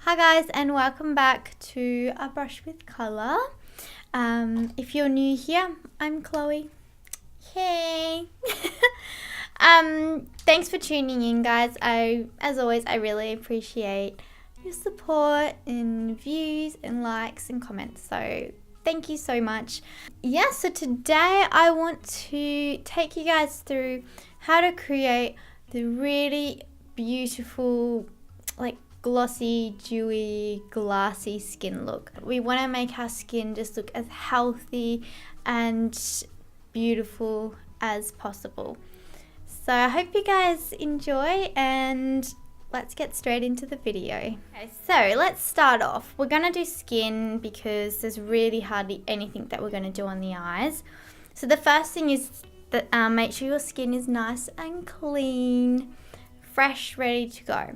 Hi guys, and welcome back to A Brush with Colour. If you're new here, I'm Chloe. Hey! Thanks for tuning in, guys. As always, I really appreciate your support and views and likes and comments. So thank you so much. Yeah, so today I want to take you guys through how to create the really beautiful, glossy, dewy, glassy skin look. We want to make our skin just look as healthy and beautiful as possible. So I hope you guys enjoy, and let's get straight into the video. Okay, so let's start off. We're going to do skin because there's really hardly anything that we're going to do on the eyes. So the first thing is that make sure your skin is nice and clean, fresh, ready to go.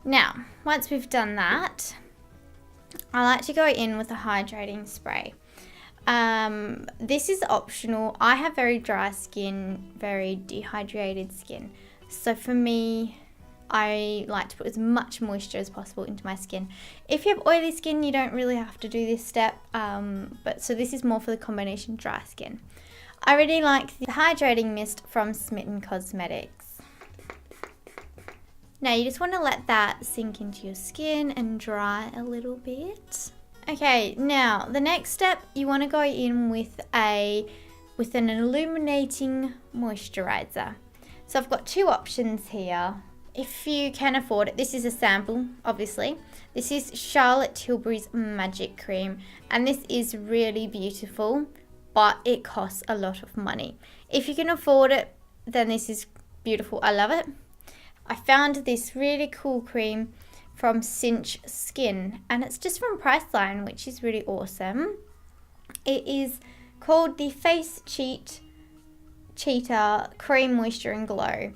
Now, once we've done that, I like to go in with a hydrating spray. This is optional. I have very dry skin, very dehydrated skin. So for me, I like to put as much moisture as possible into my skin. If you have oily skin, you don't really have to do this step. So this is more for the combination dry skin. I really like the hydrating mist from Smitten Cosmetics. Now you just want to let that sink into your skin and dry a little bit. Okay, now the next step, you want to go in with an illuminating moisturizer. So I've got two options here. If you can afford it, this is a sample, obviously. This is Charlotte Tilbury's Magic Cream, and this is really beautiful, but it costs a lot of money. If you can afford it, then this is beautiful. I love it. I found this really cool cream from Cinch Skin, and it's just from Priceline, which is really awesome. It is called the Face Cheetah Cream Moisture and Glow.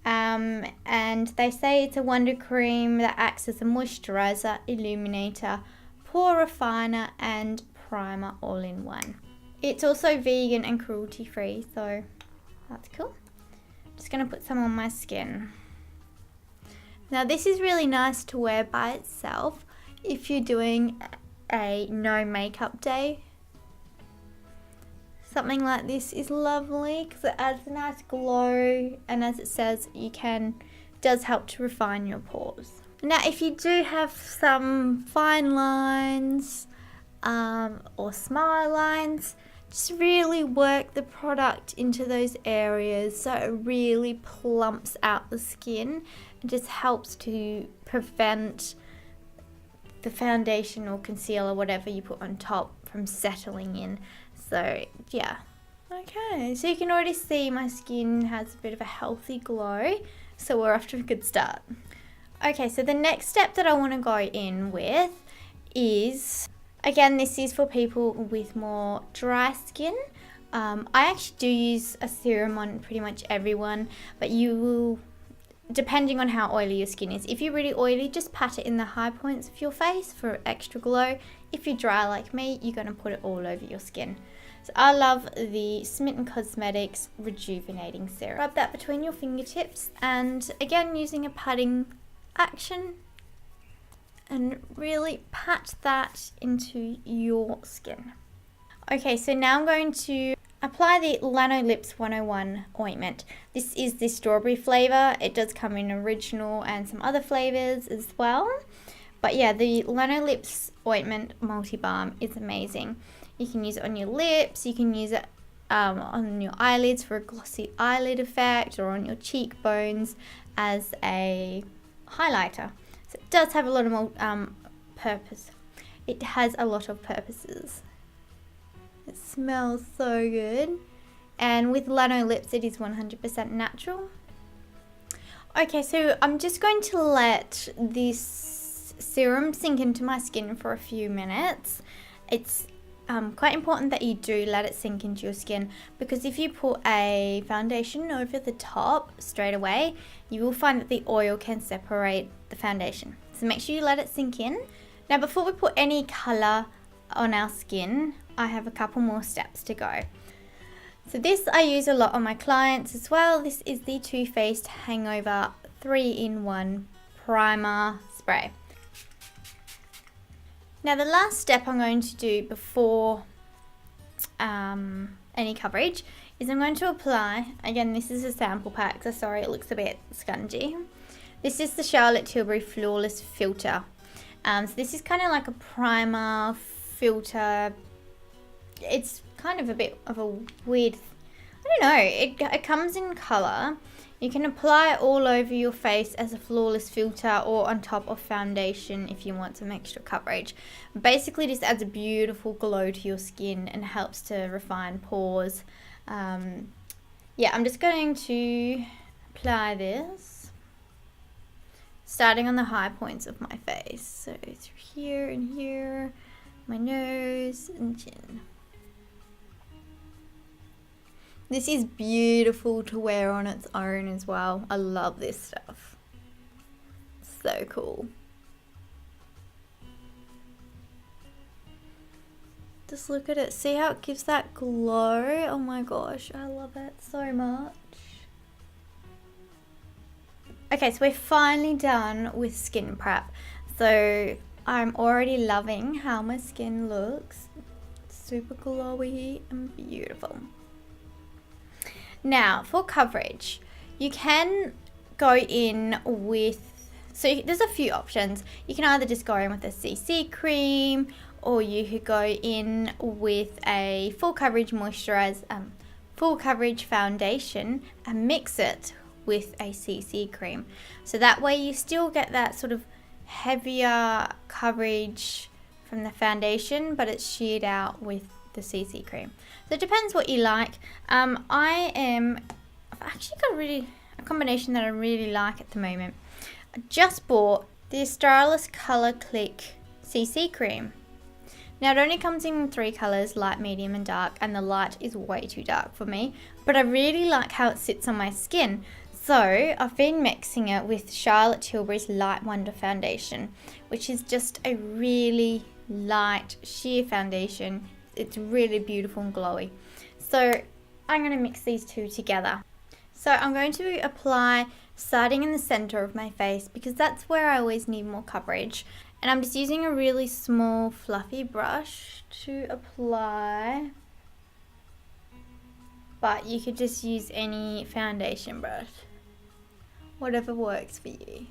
And they say it's a wonder cream that acts as a moisturizer, illuminator, pore refiner, and primer all in one. It's also vegan and cruelty free, so that's cool. Just gonna put some on my skin. Now this is really nice to wear by itself if you're doing a no makeup day. Something like this is lovely because it adds a nice glow, and as it says, does help to refine your pores. Now if you do have some fine lines or smile lines, just really work the product into those areas so it really plumps out the skin. It just helps to prevent the foundation or concealer, whatever you put on top, from settling in. So yeah. Okay, so you can already see my skin has a bit of a healthy glow, so we're off to a good start. Okay, so the next step that I want to go in with is, again, this is for people with more dry skin. I actually do use a serum on pretty much everyone, but you will, depending on how oily your skin is. If you're really oily, just pat it in the high points of your face for extra glow. If you're dry like me, you're going to put it all over your skin. So I love the Smitten Cosmetics Rejuvenating Serum. Rub that between your fingertips, and again, using a patting action, and really pat that into your skin. Okay, so now I'm going to apply the Lanolips 101 ointment. This is the strawberry flavour. It does come in original and some other flavours as well. But yeah, the Lanolips ointment multi-balm is amazing. You can use it on your lips, you can use it on your eyelids for a glossy eyelid effect, or on your cheekbones as a highlighter. So it does have a lot of purpose. It has a lot of purposes. It smells so good. And with Lanolips, it is 100% natural. Okay, so I'm just going to let this serum sink into my skin for a few minutes. It's quite important that you do let it sink into your skin, because if you put a foundation over the top straight away, you will find that the oil can separate the foundation. So make sure you let it sink in. Now before we put any colour on our skin, I have a couple more steps to go. So this I use a lot on my clients as well. This is the Too Faced Hangover 3-in-1 Primer Spray. Now the last step I'm going to do before any coverage is I'm going to apply, again this is a sample pack, so sorry it looks a bit scungy. This is the Charlotte Tilbury Flawless Filter. So this is kind of like a primer filter. It's kind of a bit of a weird, I don't know, it comes in colour. You can apply it all over your face as a flawless filter or on top of foundation if you want some extra coverage. Basically this adds a beautiful glow to your skin and helps to refine pores. Yeah, I'm just going to apply this, starting on the high points of my face. So through here and here, my nose and chin. This is beautiful to wear on its own as well. I love this stuff. So cool. Just look at it. See how it gives that glow? Oh my gosh, I love it so much. Okay, so we're finally done with skin prep. So I'm already loving how my skin looks. Super glowy and beautiful. Now for coverage, you can go in with, so there's a few options. You can either just go in with a CC cream, or you could go in with a full coverage full coverage foundation and mix it with a CC cream. So that way you still get that sort of heavier coverage from the foundation, but it's sheared out with the CC cream. So it depends what you like. I've actually got a combination that I really like at the moment. I just bought the Stylish Color Click CC cream. Now it only comes in 3 colors, light, medium and dark, and the light is way too dark for me, but I really like how it sits on my skin. So I've been mixing it with Charlotte Tilbury's Light Wonder foundation, which is just a really light sheer foundation. It's really beautiful and glowy. So I'm going to mix these two together. So I'm going to apply starting in the center of my face because that's where I always need more coverage. And I'm just using a really small fluffy brush to apply. But you could just use any foundation brush. Whatever works for you.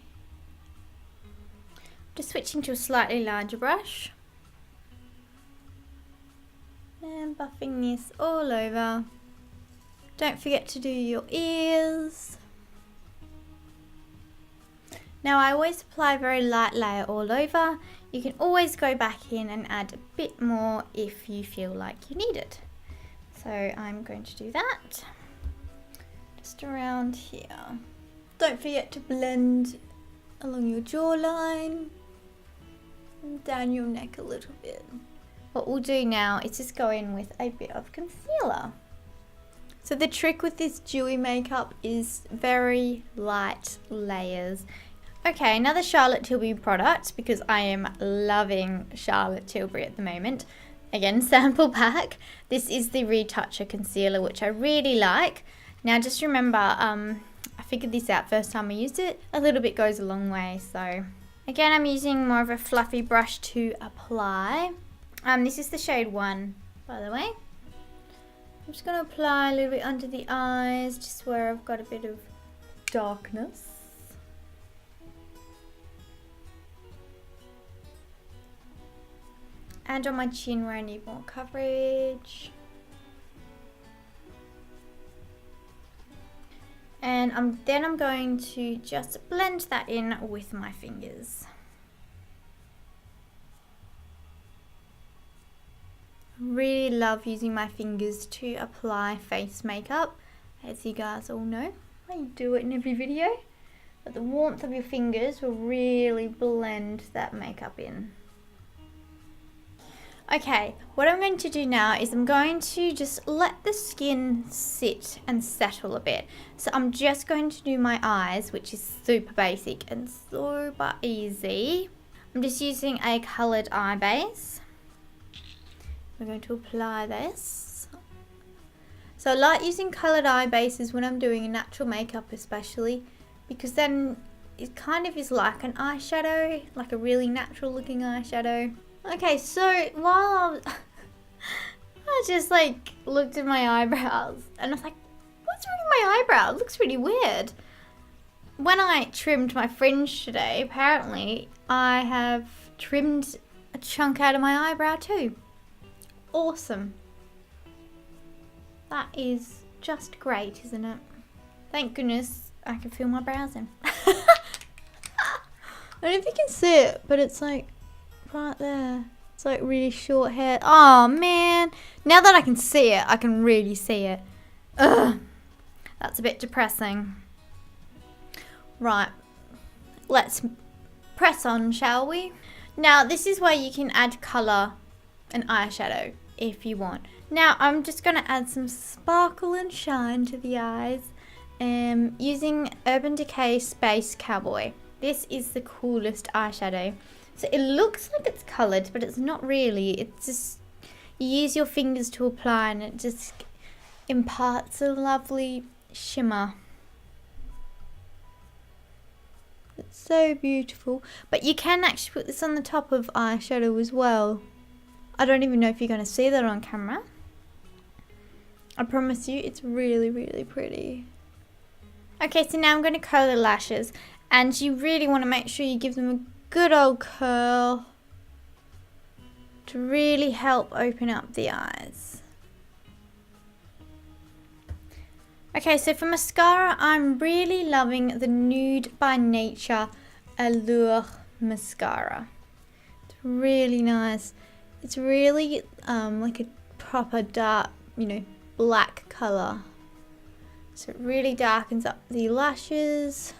Just switching to a slightly larger brush. And buffing this all over. Don't forget to do your ears. Now I always apply a very light layer all over. You can always go back in and add a bit more if you feel like you need it. So I'm going to do that. Just around here. Don't forget to blend along your jawline and down your neck a little bit. What we'll do now is just go in with a bit of concealer. So the trick with this dewy makeup is very light layers. Okay, another Charlotte Tilbury product because I am loving Charlotte Tilbury at the moment. Again, sample pack. This is the Retoucher Concealer, which I really like. Now just remember, I figured this out first time I used it. A little bit goes a long way. So again, I'm using more of a fluffy brush to apply. This is the shade 1, by the way. I'm just going to apply a little bit under the eyes, just where I've got a bit of darkness. And on my chin where I need more coverage. And then I'm going to just blend that in with my fingers. Really love using my fingers to apply face makeup, as you guys all know. I do it in every video, but the warmth of your fingers will really blend that makeup in. Okay, what I'm going to do now is I'm going to just let the skin sit and settle a bit. So I'm just going to do my eyes, which is super basic and super easy. I'm just using a coloured eye base. We're going to apply this. So I like using coloured eye bases when I'm doing a natural makeup especially, because then it kind of is like an eyeshadow, like a really natural looking eyeshadow. Okay, so while I just like looked at my eyebrows and I was like, what's wrong with my eyebrow? It looks really weird. When I trimmed my fringe today, apparently I have trimmed a chunk out of my eyebrow too. Awesome. That is just great, isn't it? Thank goodness I can feel my brows in. I don't know if you can see it, but it's like right there. It's like really short hair. Oh man. Now that I can see it, I can really see it. Ugh. That's a bit depressing. Right. Let's press on, shall we? Now this is where you can add colour and eyeshadow if you want. Now I'm just going to add some sparkle and shine to the eyes using Urban Decay Space Cowboy. This is the coolest eyeshadow. So it looks like it's coloured, but it's not really. It's just, you use your fingers to apply and it just imparts a lovely shimmer. It's so beautiful. But you can actually put this on the top of eyeshadow as well. I don't even know if you're going to see that on camera. I promise you, it's really, really pretty. Okay, so now I'm going to curl the lashes. And you really want to make sure you give them a good old curl to really help open up the eyes. Okay, so for mascara, I'm really loving the Nude by Nature Allure Mascara. It's really nice. It's really like a proper dark, black colour. So it really darkens up the lashes.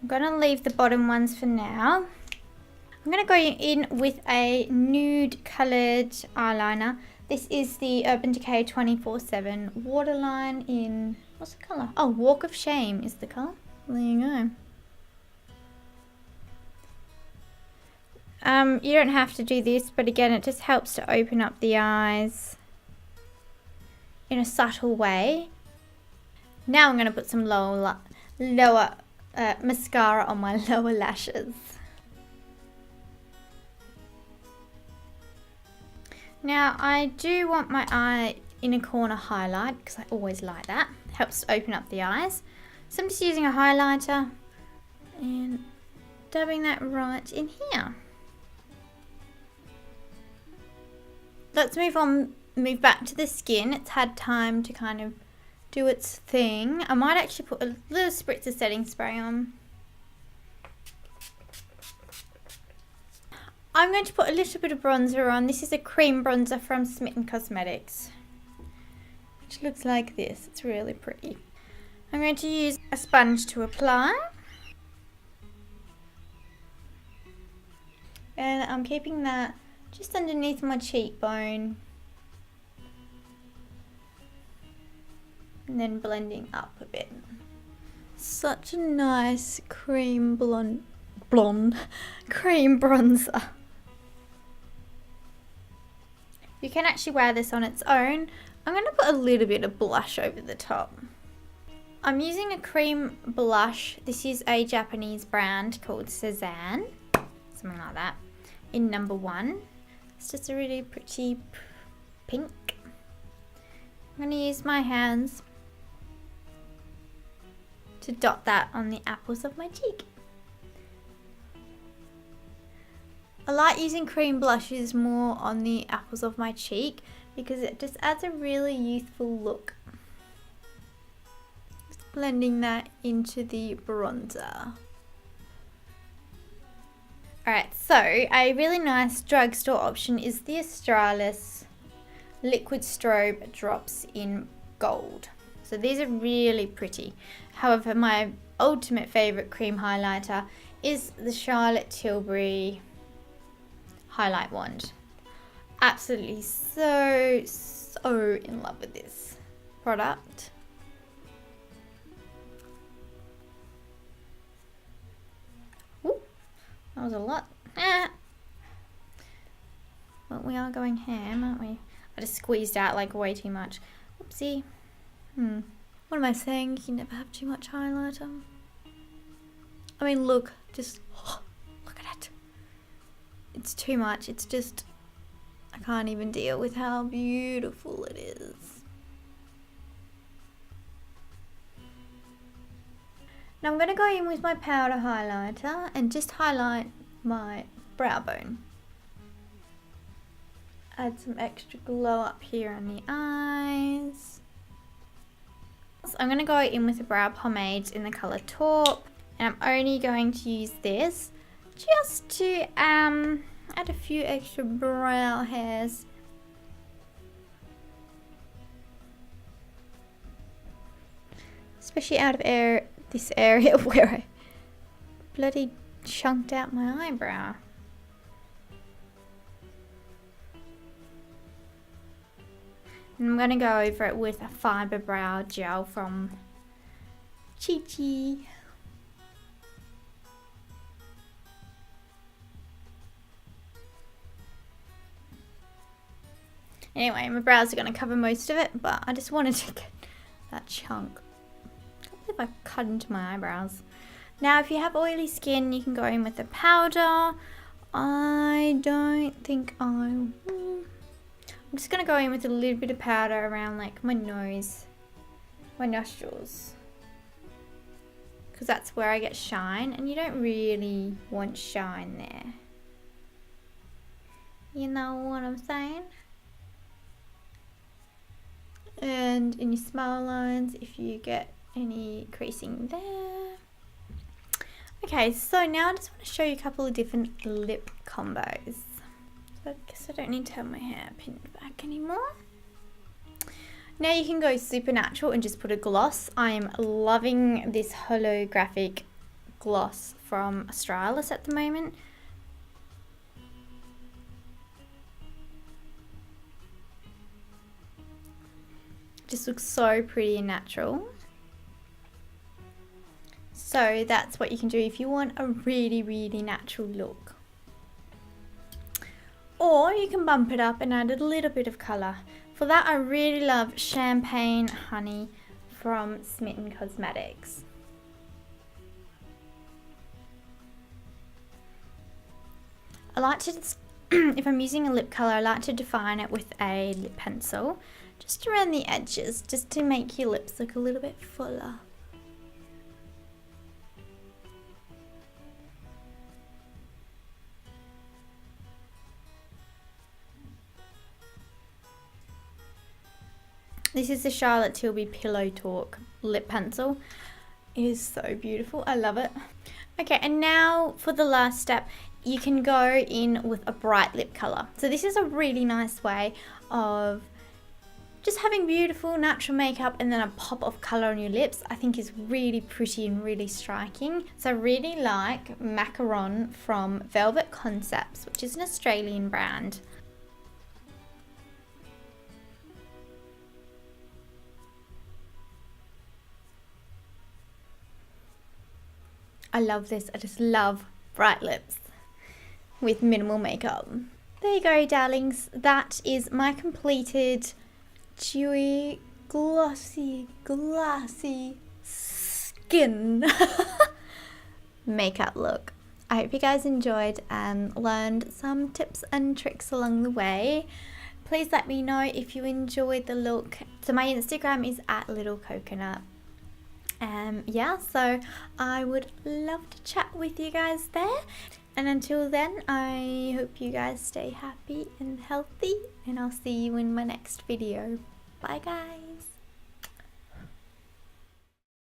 I'm going to leave the bottom ones for now. I'm going to go in with a nude coloured eyeliner. This is the Urban Decay 24/7 Waterline in, what's the colour? Oh, Walk of Shame is the colour. There you go. You don't have to do this, but again, it just helps to open up the eyes in a subtle way. Now I'm going to put some lower mascara on my lower lashes. Now I do want my eye inner corner highlight because I always like that. It helps to open up the eyes. So I'm just using a highlighter and dabbing that right in here. Let's move back to the skin. It's had time to kind of do its thing. I might actually put a little spritz of setting spray on. I'm going to put a little bit of bronzer on. This is a cream bronzer from Smitten Cosmetics, which looks like this. It's really pretty. I'm going to use a sponge to apply. And I'm keeping that just underneath my cheekbone. And then blending up a bit. Such a nice cream blonde cream bronzer. You can actually wear this on its own. I'm going to put a little bit of blush over the top. I'm using a cream blush. This is a Japanese brand called Cezanne. Something like that. In number 1. It's just a really pretty pink. I'm going to use my hands to dot that on the apples of my cheek. I like using cream blushes more on the apples of my cheek because it just adds a really youthful look. Just blending that into the bronzer. Alright, so a really nice drugstore option is the Australis Liquid Strobe Drops in Gold. So these are really pretty. However, my ultimate favourite cream highlighter is the Charlotte Tilbury Highlight Wand. Absolutely so in love with this product. Ooh, that was a lot. But we are going ham, aren't we? I just squeezed out like way too much. Oopsie. What am I saying? You can never have too much highlighter. I mean, look, just look at it. It's too much. It's just, I can't even deal with how beautiful it is. Now I'm going to go in with my powder highlighter and just highlight my brow bone. Add some extra glow up here on the eyes. So I'm going to go in with a brow pomade in the colour Taupe, and I'm only going to use this just to add a few extra brow hairs. Especially out of this area where I bloody chunked out my eyebrow. And I'm going to go over it with a fibre brow gel from Chi Chi. Anyway, my brows are going to cover most of it, but I just wanted to get that chunk. I can't believe I cut into my eyebrows. Now, if you have oily skin, you can go in with a powder. I don't think I will. I'm just going to go in with a little bit of powder around like my nose, my nostrils, because that's where I get shine, and you don't really want shine there. You know what I'm saying? And in your smile lines, if you get any creasing there. Okay, so now I just want to show you a couple of different lip combos. So I guess I don't need to have my hair pinned back anymore. Now you can go super natural and just put a gloss. I'm loving this holographic gloss from Australis at the moment. Just looks so pretty and natural. So that's what you can do if you want a really, really natural look. Or you can bump it up and add a little bit of colour. For that, I really love Champagne Honey from Smitten Cosmetics. I like to, if I'm using a lip colour, I like to define it with a lip pencil, just around the edges, just to make your lips look a little bit fuller. This is the Charlotte Tilbury Pillow Talk lip pencil. It is so beautiful. I love it. Okay, and now for the last step, you can go in with a bright lip color. So this is a really nice way of just having beautiful natural makeup and then a pop of color on your lips. I think is really pretty and really striking. So I really like Macaron from Velvet Concepts, which is an Australian brand. I love this. I just love bright lips with minimal makeup. There you go, darlings. That is my completed dewy, glossy, glassy skin makeup look. I hope you guys enjoyed and learned some tips and tricks along the way. Please let me know if you enjoyed the look. So my Instagram is @littlecoconut. Yeah, so I would love to chat with you guys there. And until then, I hope you guys stay happy and healthy, and I'll see you in my next video. Bye guys.